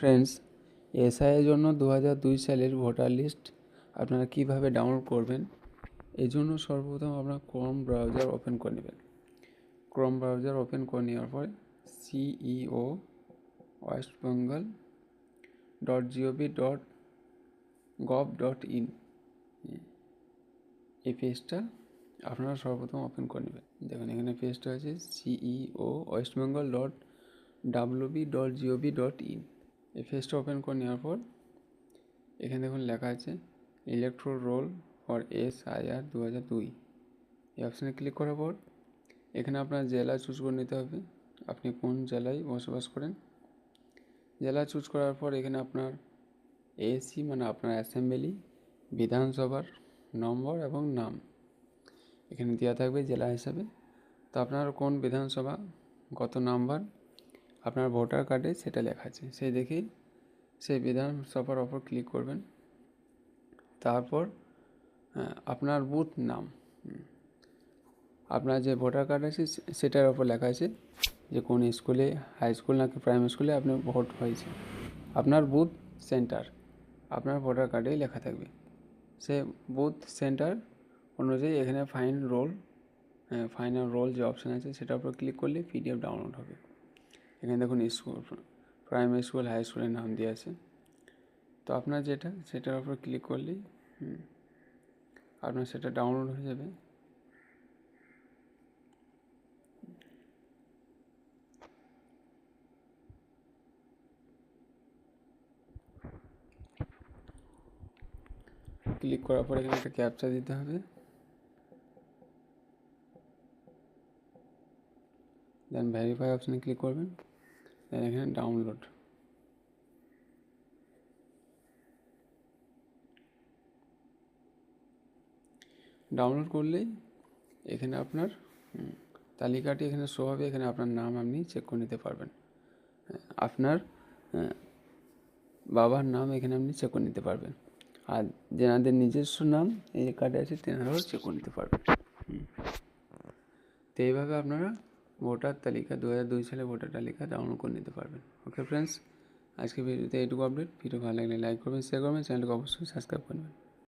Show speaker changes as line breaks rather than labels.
Friends, এসআইয়ের জন্য 2002 সালের ভোটার লিস্ট আপনারা কীভাবে ডাউনলোড করবেন, এই জন্য সর্বপ্রথম আপনার ক্রোম ব্রাউজার ওপেন করে নেবেন। ক্রোম ব্রাউজার ওপেন করে নেওয়ার পরে CEO westbengal.gov.in এই পেজটা আপনারা সর্বপ্রথম ওপেন করে নেবেন। দেখুন এখানে পেজটা আছে CEO westbengal.wb.gov.in। এই পেজটা ওপেন করে নেওয়ার পর এখানে দেখুন লেখা আছে ইলেকট্রাল রোল ফর SIR 2002। এই অপশানে ক্লিক করার পর এখানে আপনার জেলা চুজ করে নিতে হবে, আপনি কোন জেলায় বসবাস করেন। জেলা চুজ করার পর এখানে আপনার এসি মানে আপনার অ্যাসেম্বলি, বিধানসভার নম্বর এবং নাম এখানে দেওয়া থাকবে জেলা হিসাবে। তো আপনার কোন বিধানসভা কত নাম্বার আপনার ভোটার কার্ডে সেটা লেখা আছে, সেই দেখে সেই বিধানসভার ওপর ক্লিক করবেন। তারপর আপনার বুথ নাম, আপনার যে ভোটার কার্ড আছে সেটার ওপর লেখা আছে যে কোন স্কুলে, হাই স্কুল নাকি প্রাইমারি স্কুলে আপনার ভোট হয়েছে। আপনার বুথ সেন্টার আপনার ভোটার কার্ডেই লেখা থাকবে। সে বুথ সেন্টার অনুযায়ী এখানে ফাইনাল রোল যে অপশান আছে সেটার উপর ক্লিক করলে PDF ডাউনলোড হবে। এখানে দেখুন স্কুল, প্রাইমারি স্কুল, হাই স্কুলের নাম দিয়ে আছে। তো আপনার সেটার উপর ক্লিক করলেই আপনার সেটা ডাউনলোড হয়ে যাবে। ক্লিক করার পর এখানে একটা ক্যাপচা দিতে হবে, দেন ভেরিফাই অপশানে ক্লিক করবেন, দেন এখানে ডাউনলোড। ডাউনলোড করলেই এখানে আপনার তালিকাটি এখানে শো হবে। এখানে আপনার নাম আপনি চেক করে নিতে পারবেন, আপনার বাবার নাম এখানে আপনি চেক করে নিতে পারবেন, আর যেনাদের নিজস্ব নাম এই কার্ডে আছে তেনারাও চেক করে নিতে পারবেন। তো এইভাবে আপনারা ভোটার তালিকা 2002 সালে ভোটার তালিকা ডাউনলোড করে নিতে পারবেন। ওকে ফ্রেন্ডস, আজকে ভিডিওতে এইটুকু আপডেট। ভিডিও ভালো লাগলে লাইক করবেন, শেয়ার করবেন, চ্যানেলকে অবশ্যই সাবস্ক্রাইব করবেন।